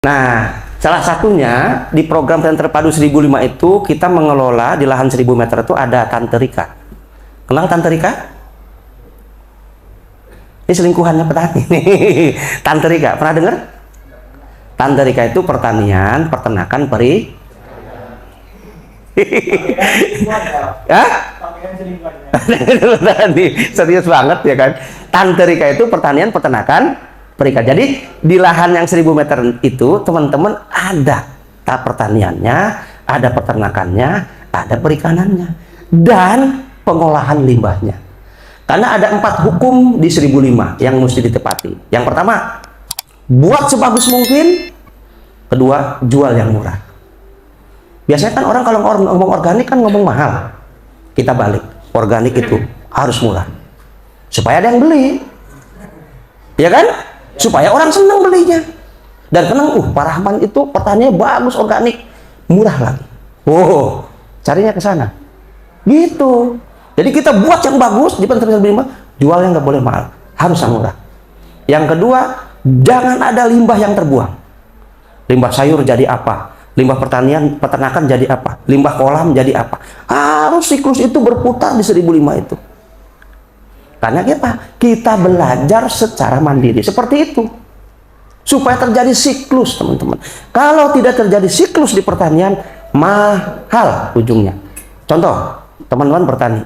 Nah, salah satunya di program Pesantren Terpadu 1005 itu kita mengelola di lahan 1000 meter itu ada Tante Rika. Kenal Tante Rika? Ini selingkuhannya petani. Tante Rika, pernah dengar? Tante Rika itu pertanian, peternakan, Hah? Serius banget ya kan? Tante Rika itu pertanian, peternakan, perikat. Jadi di lahan yang 1000 meter itu teman-teman ada pertaniannya, ada peternakannya, ada perikanannya, dan pengolahan limbahnya. Karena ada 4 hukum di 1005 yang mesti ditepati. Yang pertama, buat sebagus mungkin. Kedua, jual yang murah. Biasanya kan orang kalau ngomong organik kan ngomong mahal. Kita balik, organik itu harus murah supaya ada yang beli, ya kan? Supaya orang senang belinya dan kenang, Pak Rahman itu pertaniannya bagus, organik, murah lagi. Oh, carinya ke sana gitu. Jadi kita buat yang bagus di Pesantren 1005, jualnya nggak boleh mahal, harus yang murah. Yang kedua, jangan ada limbah yang terbuang. Limbah sayur jadi apa? Limbah pertanian, peternakan jadi apa? Limbah kolam jadi apa? Harus siklus itu berputar di 1005 itu. Karena kita belajar secara mandiri seperti itu. Supaya terjadi siklus, teman-teman. Kalau tidak terjadi siklus di pertanian, mahal ujungnya. Contoh, teman-teman bertani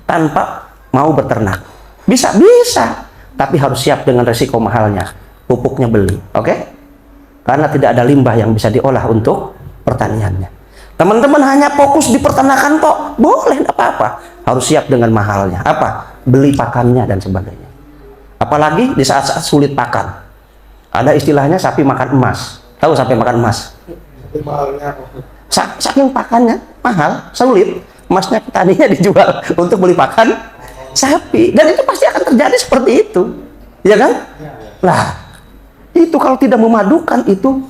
tanpa mau beternak. Bisa, tapi harus siap dengan resiko mahalnya. Pupuknya beli, oke? Karena tidak ada limbah yang bisa diolah untuk pertaniannya. Teman-teman hanya fokus di peternakan kok, boleh, tidak apa-apa. Harus siap dengan mahalnya. Apa? Beli pakannya dan sebagainya. Apalagi di saat-saat sulit pakan. Ada istilahnya sapi makan emas. Tahu sapi makan emas? Saking pakannya mahal, sulit. Emasnya petaninya dijual untuk beli pakan sapi, dan itu pasti akan terjadi seperti itu, ya kan? Lah, itu kalau tidak memadukan itu,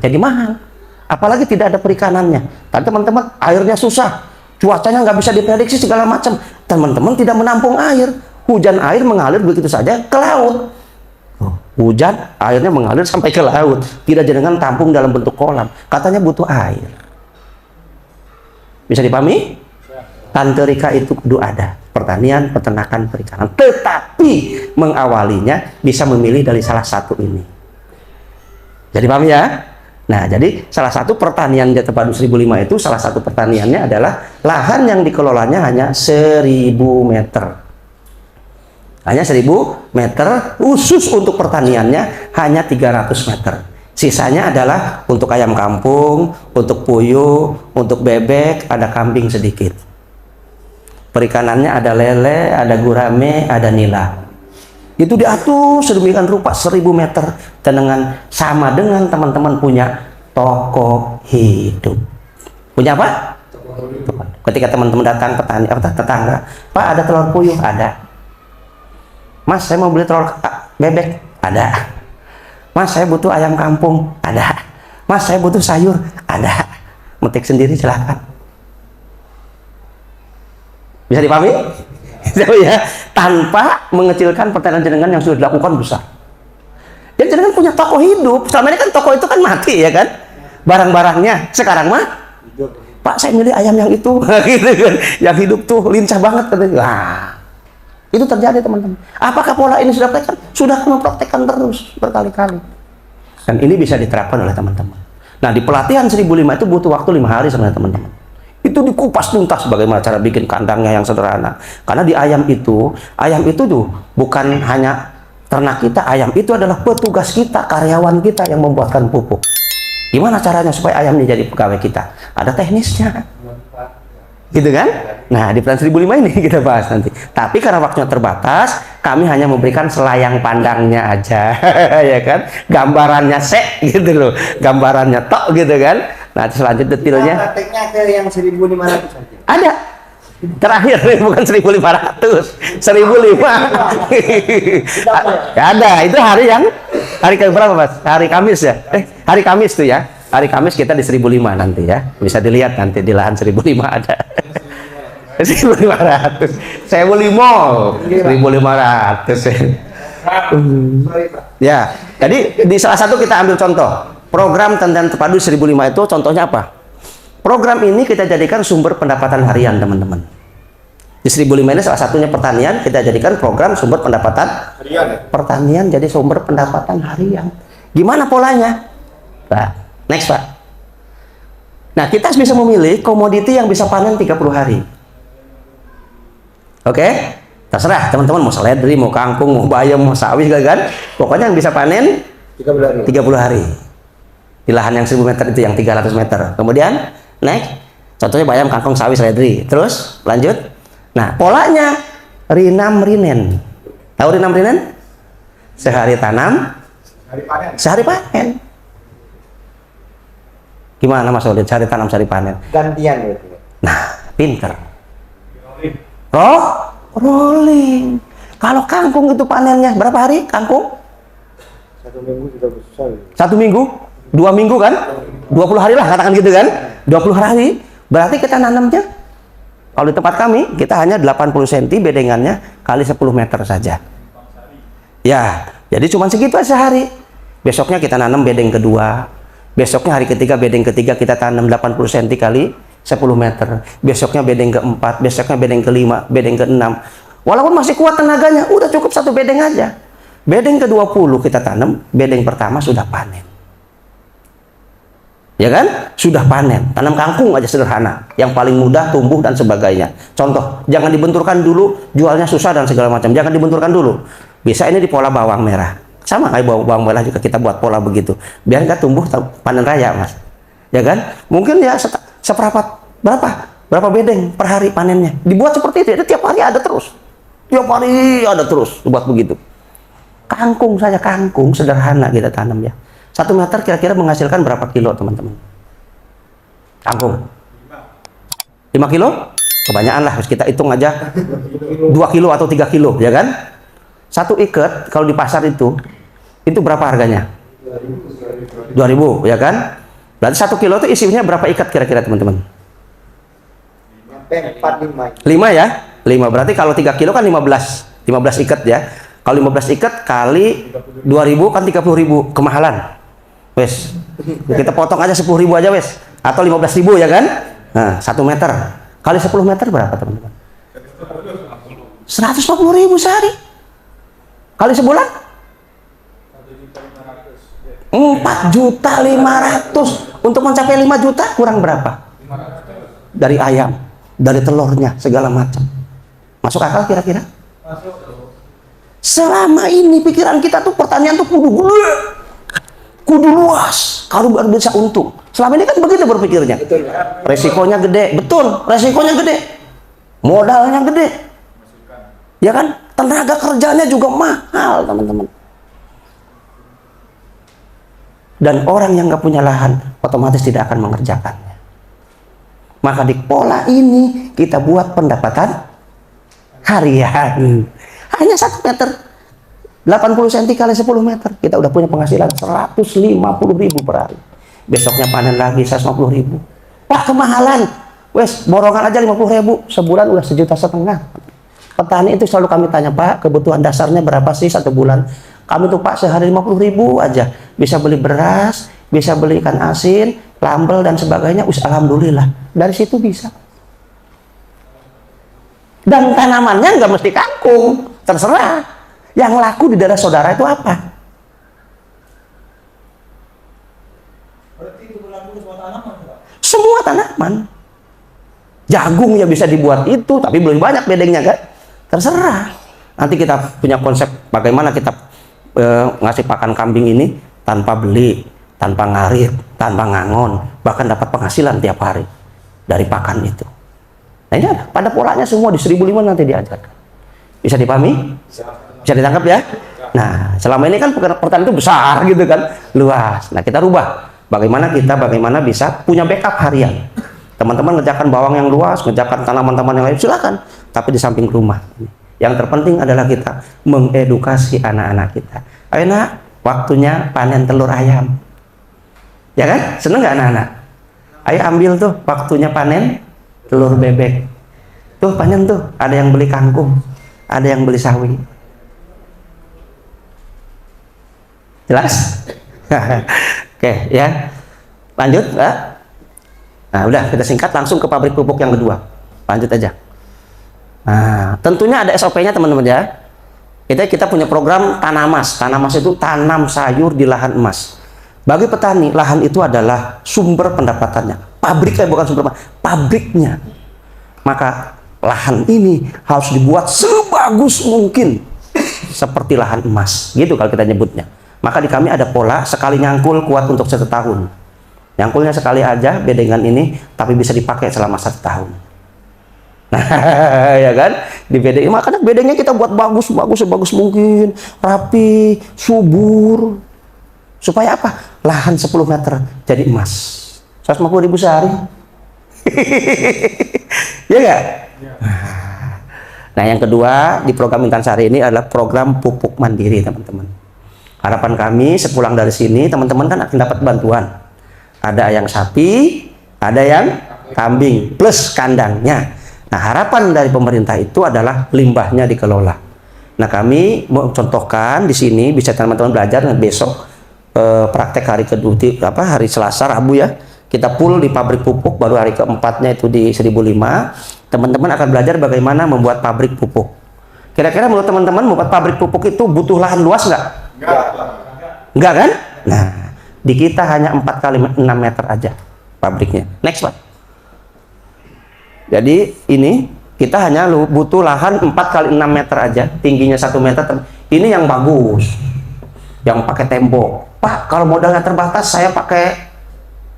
jadi mahal. Apalagi tidak ada perikanannya. Tadi teman-teman, airnya susah, cuacanya nggak bisa diprediksi segala macam. Teman-teman tidak menampung air, hujan air mengalir begitu saja ke laut. Hujan airnya mengalir sampai ke laut, tidak jangan tampung dalam bentuk kolam. Katanya butuh air. Bisa dipahami? Tante Rika itu kudu ada pertanian, peternakan, perikanan, tetapi mengawalinya bisa memilih dari salah satu ini. Jadi paham ya? Nah, jadi salah satu pertanian di Terpadu 1005 itu, salah satu pertaniannya adalah lahan yang dikelolanya hanya 1000 meter. Hanya 1000 meter, khusus untuk pertaniannya hanya 300 meter. Sisanya adalah untuk ayam kampung, untuk puyuh, untuk bebek, ada kambing sedikit. Perikanannya ada lele, ada gurame, ada nila. Itu diatur sedemikian rupa 1000 meter, dengan sama dengan teman-teman punya toko hidup. Punya apa? Ketika teman-teman datang tetangga, Pak, ada telur puyuh? Ada. Mas, saya mau beli telur bebek? Ada. Mas, saya butuh ayam kampung? Ada. Mas, saya butuh sayur? Ada. Metik sendiri silakan. Bisa dipahami? Ya, tanpa mengecilkan pertanian jenengan yang sudah dilakukan besar. Ya, jenengan punya toko hidup. Selama ini kan toko itu kan mati, ya kan? Barang-barangnya. Sekarang mah, Pak, saya milih ayam yang itu. Gitu kan. Yang hidup tuh lincah banget. Wah, itu terjadi, teman-teman. Apakah pola ini sudah praktekkan? Sudah mempraktekkan terus berkali-kali. Dan ini bisa diterapkan oleh teman-teman. Nah, di pelatihan 1005 itu butuh waktu 5 hari sebenarnya, teman-teman. Itu dikupas tuntas bagaimana cara bikin kandangnya yang sederhana. Karena di ayam itu tuh bukan hanya ternak kita, ayam itu adalah petugas kita, karyawan kita yang membuatkan pupuk. Gimana caranya supaya ayamnya jadi pegawai kita? Ada teknisnya. Gitu kan? Nah, di Plan 1005 ini kita bahas nanti. Tapi karena waktunya terbatas, kami hanya memberikan selayang pandangnya aja. Ya kan? Gambarannya gitu loh. Gambarannya tok gitu kan. Nah, selanjutnya detailnya. Prakteknya ke yang 1500 saja. Ada. Terakhir bukan 1500. 1005. Ada. Itu hari ke berapa, Mas? Hari Kamis ya? Hari Kamis tuh ya. Hari Kamis kita di 1005 nanti ya. Bisa dilihat nanti di lahan 1005 ada. 1500. Saya beli mall 1500. Ya. Jadi di salah satu kita ambil contoh. Program Tandan Terpadu 1005 itu contohnya apa? Program ini kita jadikan sumber pendapatan harian, teman-teman. Di 1005 ini salah satunya pertanian, kita jadikan program sumber pendapatan harian. Pertanian jadi sumber pendapatan harian. Gimana polanya? Nah, next Pak. Nah, kita bisa memilih komoditi yang bisa panen 30 hari. Oke? Terserah teman-teman mau seledri, mau kangkung, mau bayam, mau sawi, kan? Pokoknya yang bisa panen 30 hari. Di lahan yang 1000 meter itu, yang 300 meter. Kemudian, next. Contohnya bayam, kangkung, sawi, seledri. Terus, lanjut. Nah, polanya rinam rinen. Tahu rinam rinen? Sehari tanam, sehari panen. Gimana Mas Walid? Sehari tanam, sehari panen. Gantian gitu. Nah, pinter. Rolling. Kalau kangkung itu panennya berapa hari? Kangkung? 1 minggu sudah besar. 1 minggu? 2 minggu kan? 20 hari lah, katakan gitu kan? 20 hari. Berarti kita nanamnya, kalau di tempat kami, kita hanya 80 cm bedengannya kali 10 meter saja. Ya, jadi cuma segitu aja sehari. Besoknya kita nanam bedeng kedua. Besoknya hari ketiga, bedeng ketiga kita tanam 80 cm kali 10 meter. Besoknya bedeng keempat, besoknya bedeng kelima, bedeng keenam. Walaupun masih kuat tenaganya, udah cukup 1 bedeng aja. Bedeng ke-20 kita tanam, bedeng pertama sudah panen. Ya kan? Sudah panen. Tanam kangkung aja sederhana. Yang paling mudah, tumbuh dan sebagainya. Contoh, jangan dibenturkan dulu, jualnya susah dan segala macam. Jangan dibenturkan dulu. Bisa ini di pola bawang merah. Sama kayak bawang merah juga kita buat pola begitu. Biar nggak tumbuh panen raya, Mas. Ya kan? Mungkin ya seperempat berapa bedeng per hari panennya. Dibuat seperti itu. Jadi tiap hari ada terus. Tiap hari ada terus dibuat begitu. Kangkung saja, kangkung sederhana kita tanam ya. 1 meter kira-kira menghasilkan berapa kilo, teman-teman? Kangkung. 5 kilo? Kebanyakan lah, harus kita hitung aja. 2 kilo atau 3 kilo, ya kan? 1 ikat kalau di pasar itu berapa harganya? 2.000, ya kan? Berarti 1 kilo itu isinya berapa ikat kira-kira, teman-teman? 4, 5. 5 ya? 5. Berarti kalau 3 kilo kan 15 ikat ya. Kalau 15 ikat kali 2.000 kan 30.000, kemahalan. Wes. Kita potong aja 10.000 aja wes. Atau 15.000 ya kan? Nah, 1 meter. Kali 10 meter berapa, teman-teman? 150.000 sehari. Kali sebulan? 4.500.000. Untuk mencapai 5 juta kurang berapa? Dari ayam, dari telurnya, segala macam. Masuk akal kira-kira? Selama ini pikiran kita tuh pertanian tuh kudu gede, kudu luas, kalau baru bisa untung. Selama ini kan begitu berpikirnya. Resikonya gede, betul, resikonya gede. Modalnya gede. Ya kan? Tenaga kerjanya juga mahal, teman-teman. Dan orang yang nggak punya lahan otomatis tidak akan mengerjakannya. Maka di pola ini kita buat pendapatan harian. Hanya 1 meter, 80 cm kali 10 meter, kita udah punya penghasilan 150.000 per hari. Besoknya panen lagi 150.000. Wah, kemahalan. Wes, borongan aja 50.000, sebulan udah 1,5 juta. Petani itu selalu kami tanya, Pak, kebutuhan dasarnya berapa sih 1 bulan? Kami tuh Pak sehari 50.000 aja, bisa beli beras, bisa beli ikan asin, lambel dan sebagainya. Alhamdulillah, dari situ bisa. Dan tanamannya nggak mesti kangkung, terserah. Yang laku di daerah saudara itu apa? Berarti itu berlaku semua tanaman, Pak? Semua tanaman. Jagung ya bisa dibuat itu, tapi belum banyak bedengnya kan? Terserah. Nanti kita punya konsep bagaimana kita ngasih pakan kambing ini tanpa beli, tanpa ngarit, tanpa ngangon, bahkan dapat penghasilan tiap hari dari pakan itu. Nah ini ada, pada polanya semua di 1005 nanti diajarkan. Bisa dipahami? Bisa ditangkap ya? Nah, selama ini kan pertanian itu besar gitu kan, luas. Nah kita rubah, bagaimana bisa punya backup harian. Teman-teman ngerjakan bawang yang luas, ngerjakan tanaman-tanaman yang lain, silakan. Tapi di samping rumah. Yang terpenting adalah kita mengedukasi anak-anak kita. Ayo nak, waktunya panen telur ayam. Ya kan? Seneng nggak anak-anak? Ayo ambil tuh, waktunya panen telur bebek. Tuh panen tuh, ada yang beli kangkung, ada yang beli sawi. Jelas? Oke, ya. Lanjut, Mbak. Nah, udah kita singkat langsung ke pabrik pupuk yang kedua. Lanjut aja. Nah, tentunya ada SOP-nya teman-teman ya. Kita punya program Tanamas. Tanamas itu tanam sayur di lahan emas. Bagi petani, lahan itu adalah sumber pendapatannya. Pabriknya bukan sumber, pabriknya. Maka lahan ini harus dibuat sebagus mungkin seperti lahan emas. Gitu kalau kita nyebutnya. Maka di kami ada pola sekali nyangkul kuat untuk 1 tahun. Nyangkulnya sekali aja beda dengan ini, tapi bisa dipakai selama 1 tahun. Nah, ya kan? Di BDI makanya bedanya kita buat bagus sebagus mungkin, rapi, subur. Supaya apa? Lahan 10 meter jadi emas. 150.000 sehari. Ya enggak? Nah, yang kedua di program Intansari ini adalah program pupuk mandiri, teman-teman. Harapan kami sepulang dari sini teman-teman kan akan dapat bantuan. Ada yang sapi, ada yang kambing plus kandangnya. Nah, harapan dari pemerintah itu adalah limbahnya dikelola. Nah, kami mau contohkan di sini bisa teman-teman belajar besok praktek hari kedua hari Selasa Rabu ya. Kita full di pabrik pupuk, baru hari keempatnya itu di 1005. Teman-teman akan belajar bagaimana membuat pabrik pupuk. Kira-kira menurut teman-teman membuat pabrik pupuk itu butuh lahan luas nggak? Enggak kan? Nah, di kita hanya 4 kali 6 meter aja pabriknya. Next Pak. Jadi ini kita hanya butuh lahan 4 kali 6 meter aja, tingginya 1 meter. Ini yang bagus, yang pakai tembok. Pak, kalau modalnya terbatas saya pakai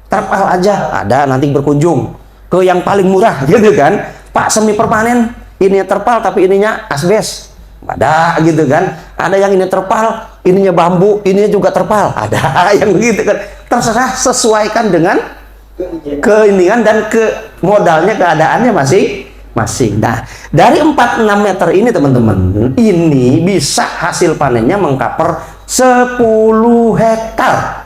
terpal aja. Ada, nanti berkunjung ke yang paling murah gitu kan. Pak, semi permanen, ini terpal tapi ininya asbes. Ada gitu kan. Ada yang ini terpal, ininya bambu, ininya juga terpal. Ada yang begitu kan. Terserah, sesuaikan dengan keinginan dan ke modalnya, keadaannya masing-masing. Nah, dari 4-6 meter ini teman-teman, ini bisa hasil panennya mengcover 10 hektar.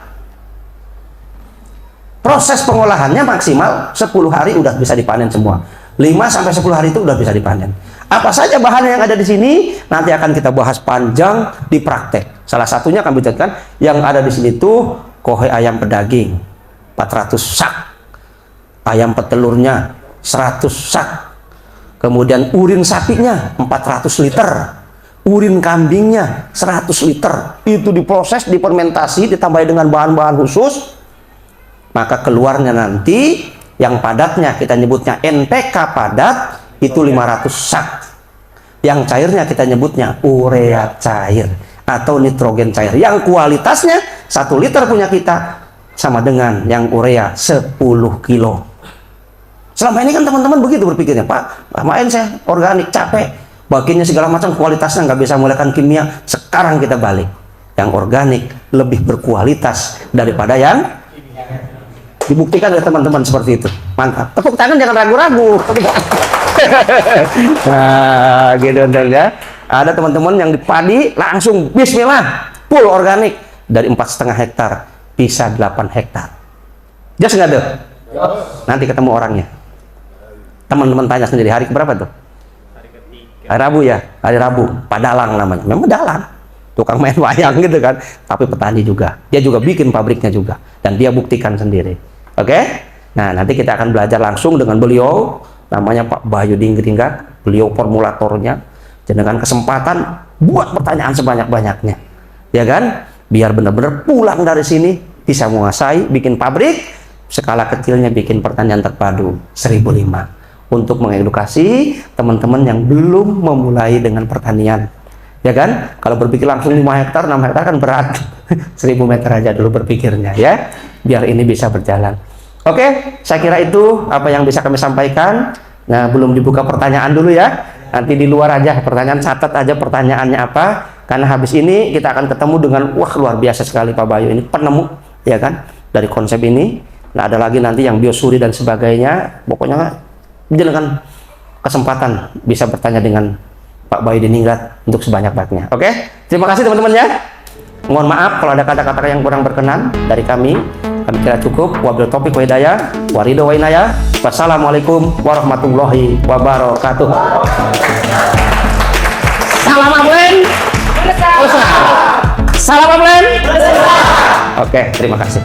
Proses pengolahannya maksimal 10 hari udah bisa dipanen semua. 5-10 hari itu udah bisa dipanen. Apa saja bahan yang ada di sini nanti akan kita bahas panjang di praktek. Salah satunya akan bicara yang ada di sini tuh kohe ayam pedaging 400 sak, ayam petelurnya 100 sak, kemudian urin sapinya 400 liter, urin kambingnya 100 liter. Itu diproses, difermentasi, ditambah dengan bahan-bahan khusus, maka keluarnya nanti yang padatnya kita nyebutnya NPK padat itu 500 sak. Yang cairnya kita nyebutnya urea cair atau nitrogen cair. Yang kualitasnya 1 liter punya kita sama dengan yang urea 10 kilo. Selama ini kan teman-teman begitu berpikirnya, Pak, main saya organik capek, bagiannya segala macam kualitasnya nggak bisa menggunakan kimia. Sekarang kita balik, yang organik lebih berkualitas daripada yang dibuktikan oleh teman-teman seperti itu. Mantap, tepuk tangan jangan ragu-ragu. Nah, gitu ya. Ada teman-teman yang di padi langsung bismillah full organik dari 4,5 hektar bisa 8 hektar. Jelas nggak tuh? Nanti ketemu orangnya. Teman-teman tanya sendiri, hari keberapa tuh? Hari Rabu ya, hari Rabu. Padalang namanya. Memang dalang, tukang main wayang gitu kan. Tapi petani juga. Dia juga bikin pabriknya juga. Dan dia buktikan sendiri. Oke? Nah, nanti kita akan belajar langsung dengan beliau. Namanya Pak Bayu Dinggringgat. Beliau formulatornya. Dengan kesempatan buat pertanyaan sebanyak-banyaknya. Ya kan? Biar benar-benar pulang dari sini bisa menguasai, bikin pabrik. Skala kecilnya bikin pertanian terpadu 1005. Untuk mengedukasi teman-teman yang belum memulai dengan pertanian. Ya kan? Kalau berpikir langsung 5 hektar, 6 hektar kan berat. 1000 meter aja dulu berpikirnya ya. Biar ini bisa berjalan. Oke, saya kira itu apa yang bisa kami sampaikan. Nah, belum dibuka pertanyaan dulu ya. Nanti di luar aja pertanyaan, catat aja pertanyaannya apa. Karena habis ini kita akan ketemu dengan wah luar biasa sekali Pak Bayu ini penemu ya kan dari konsep ini. Nah, ada lagi nanti yang biosuri dan sebagainya. Pokoknya dengan kesempatan bisa bertanya dengan Pak Bayu Dinggringgat untuk sebanyak-banyaknya. Oke, terima kasih teman-teman ya. Mohon maaf kalau ada kata-kata yang kurang berkenan dari kami. Kami kira cukup. Wabil taufiq wa hidayah, waridho wa inayah. Wassalamualaikum warahmatullahi wabarakatuh. Salam Ablen. Salam Ablen. Oke, terima kasih.